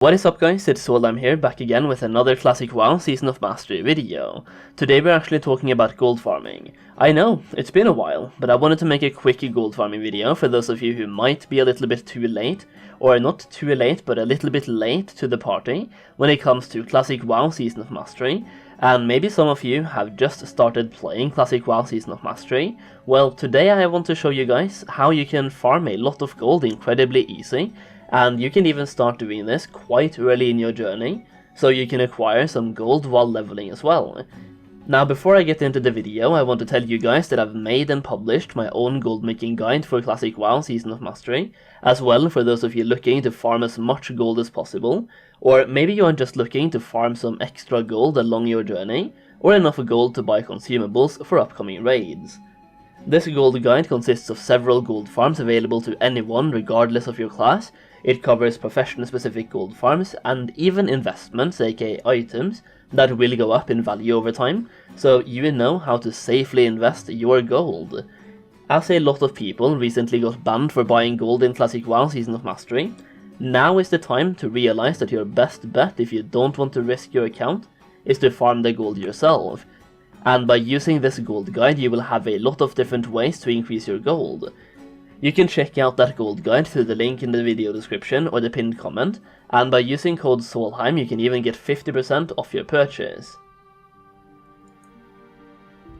What is up guys, it's Solheim here, back again with another Classic WoW Season of Mastery video. Today we're actually talking about gold farming. I know, it's been a while, but I wanted to make a quick gold farming video for those of you who might be a little bit too late, or not too late, but a little bit late to the party when it comes to Classic WoW Season of Mastery. And maybe some of you have just started playing Classic WoW Season of Mastery. Well, today I want to show you guys how you can farm a lot of gold incredibly easy. And you can even start doing this quite early in your journey, so you can acquire some gold while leveling as well. Now before I get into the video, I want to tell you guys that I've made and published my own gold making guide for Classic WoW Season of Mastery, as well for those of you looking to farm as much gold as possible, or maybe you are just looking to farm some extra gold along your journey, or enough gold to buy consumables for upcoming raids. This gold guide consists of several gold farms available to anyone regardless of your class. It covers profession-specific gold farms and even investments, aka items, that will go up in value over time, so you know how to safely invest your gold. As a lot of people recently got banned for buying gold in Classic WoW Season of Mastery, now is the time to realize that your best bet if you don't want to risk your account is to farm the gold yourself. And by using this gold guide you will have a lot of different ways to increase your gold. You can check out that gold guide through the link in the video description or the pinned comment, and by using code Solheim you can even get 50% off your purchase.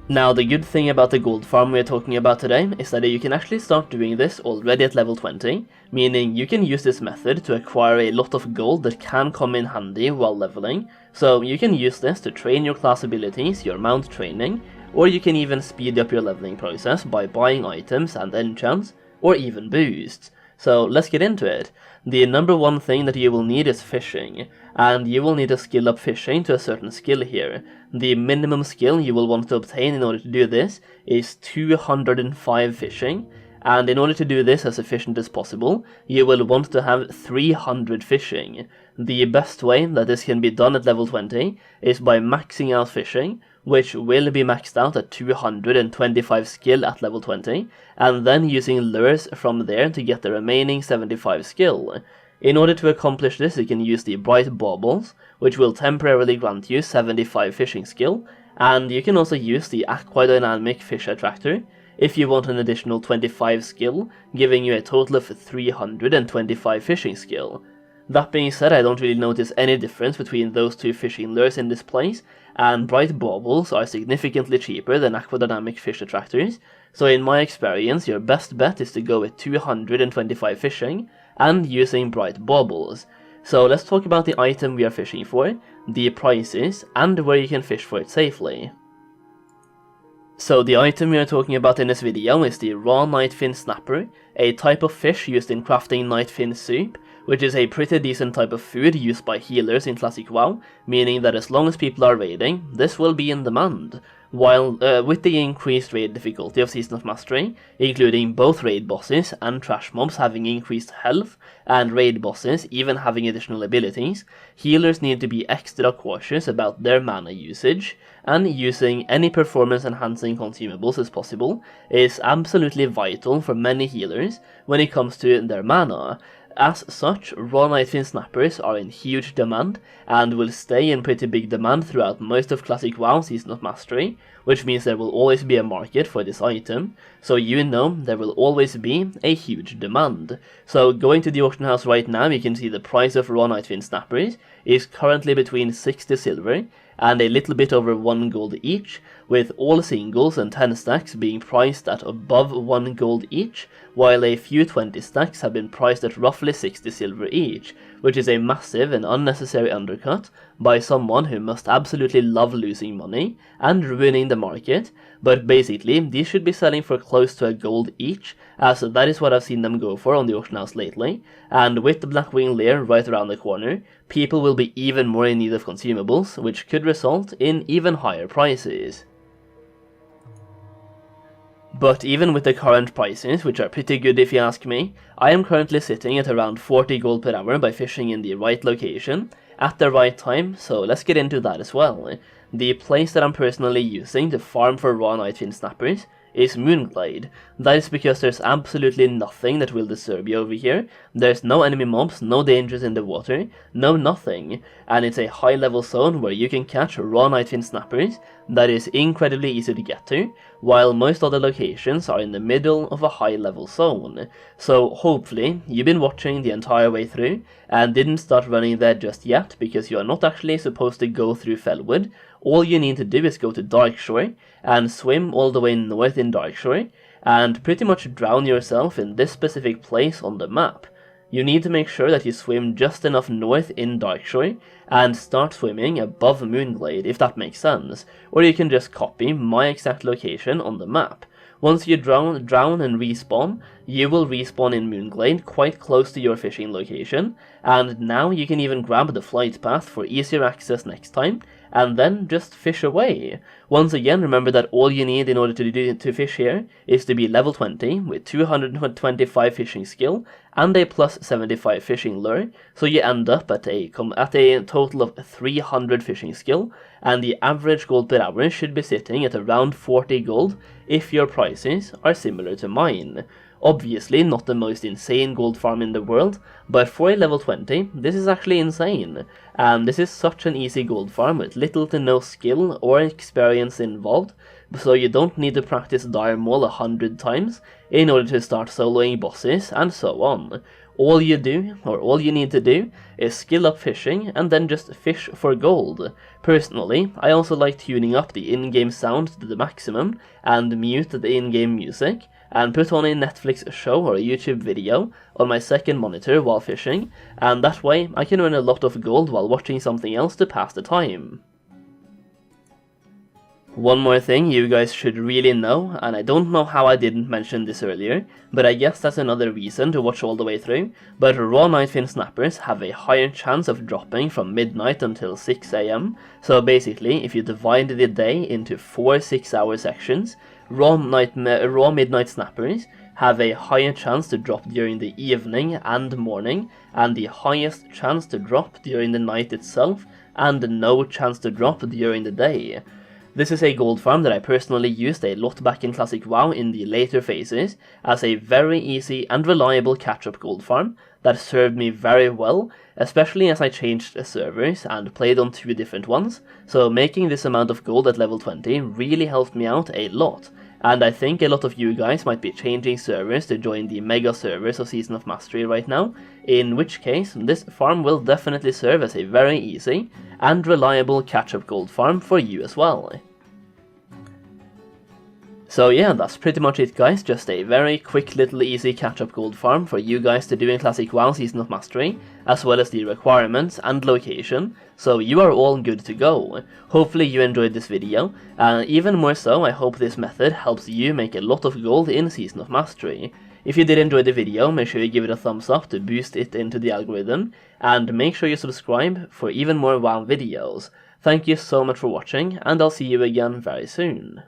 Now the good thing about the gold farm we're talking about today is that you can actually start doing this already at level 20, meaning you can use this method to acquire a lot of gold that can come in handy while leveling, so you can use this to train your class abilities, your mount training, or you can even speed up your leveling process by buying items and enchants, or even boosts. So let's get into it. The number one thing that you will need is fishing, and you will need to skill up fishing to a certain skill here. The minimum skill you will want to obtain in order to do this is 205 fishing, and in order to do this as efficient as possible, you will want to have 300 fishing. The best way that this can be done at level 20 is by maxing out fishing, which will be maxed out at 225 skill at level 20, and then using lures from there to get the remaining 75 skill. In order to accomplish this, you can use the bright baubles, which will temporarily grant you 75 fishing skill, and you can also use the aquadynamic fish attractor if you want an additional 25 skill, giving you a total of 325 fishing skill. That being said, I don't really notice any difference between those two fishing lures in this place, and bright baubles are significantly cheaper than aquadynamic fish attractors, so in my experience your best bet is to go with 225 fishing and using bright baubles. So let's talk about the item we are fishing for, the prices, and where you can fish for it safely. So the item we are talking about in this video is the raw Nightfin snapper, a type of fish used in crafting Nightfin soup, which is a pretty decent type of food used by healers in Classic WoW, meaning that as long as people are raiding, this will be in demand. While with the increased raid difficulty of Season of Mastery, including both raid bosses and trash mobs having increased health, and raid bosses even having additional abilities, healers need to be extra cautious about their mana usage, and using any performance enhancing consumables as possible is absolutely vital for many healers when it comes to their mana. As such, raw Nightfin snappers are in huge demand, and will stay in pretty big demand throughout most of Classic WoW Season of Mastery, which means there will always be a market for this item, so you know there will always be a huge demand. So going to the auction house right now, you can see the price of raw Nightfin snappers is currently between 60 silver and a little bit over 1 gold each, with all singles and 10 stacks being priced at above 1 gold each, while a few 20 stacks have been priced at roughly 60 silver each, which is a massive and unnecessary undercut by someone who must absolutely love losing money and ruining the market, but basically these should be selling for close to a gold each, as that is what I've seen them go for on the auction house lately, and with the Blackwing Lair right around the corner, people will be even more in need of consumables, which could result in even higher prices. But even with the current prices, which are pretty good if you ask me, I am currently sitting at around 40 gold per hour by fishing in the right location, at the right time, so let's get into that as well. The place that I'm personally using to farm for raw Nightfin snappers is Moonglade. That is because there's absolutely nothing that will disturb you over here. There's no enemy mobs, no dangers in the water, no nothing, and it's a high level zone where you can catch raw Nightfin snappers that is incredibly easy to get to, while most other locations are in the middle of a high level zone. So hopefully you've been watching the entire way through and didn't start running there just yet, because you are not actually supposed to go through Fellwood. All you need to do is go to Darkshore and swim all the way north in Darkshore and pretty much drown yourself in this specific place on the map. You need to make sure that you swim just enough north in Darkshore and start swimming above Moonglade, if that makes sense, or you can just copy my exact location on the map. Once you drown and respawn, you will respawn in Moonglade quite close to your fishing location, and now you can even grab the flight path for easier access next time, and then just fish away. Once again, remember that all you need in order to fish here is to be level 20 with 225 fishing skill and a plus 75 fishing lure, so you end up at a total of 300 fishing skill, and the average gold per hour should be sitting at around 40 gold if your prices are similar to mine. Obviously not the most insane gold farm in the world, but for a level 20, this is actually insane. And this is such an easy gold farm with little to no skill or experience involved, so you don't need to practice Dire Maul 100 times in order to start soloing bosses and so on. All you need to do is skill up fishing and then just fish for gold. Personally, I also like tuning up the in-game sound to the maximum and mute the in-game music, and put on a Netflix show or a YouTube video on my second monitor while fishing, and that way I can earn a lot of gold while watching something else to pass the time. One more thing you guys should really know, and I don't know how I didn't mention this earlier, but I guess that's another reason to watch all the way through, but raw Nightfin snappers have a higher chance of dropping from midnight until 6 AM, so basically if you divide the day into 4 6-hour sections, raw midnight snappers have a higher chance to drop during the evening and morning, and the highest chance to drop during the night itself, and no chance to drop during the day. This is a gold farm that I personally used a lot back in Classic WoW in the later phases as a very easy and reliable catch-up gold farm that served me very well, especially as I changed servers and played on 2 different ones, so making this amount of gold at level 20 really helped me out a lot. And I think a lot of you guys might be changing servers to join the mega servers of Season of Mastery right now, in which case this farm will definitely serve as a very easy and reliable catch-up gold farm for you as well. So yeah, that's pretty much it guys, just a very quick little easy catch-up gold farm for you guys to do in Classic WoW Season of Mastery, as well as the requirements and location, so you are all good to go. Hopefully you enjoyed this video, and even more so I hope this method helps you make a lot of gold in Season of Mastery. If you did enjoy the video, make sure you give it a thumbs up to boost it into the algorithm, and make sure you subscribe for even more WoW videos. Thank you so much for watching, and I'll see you again very soon.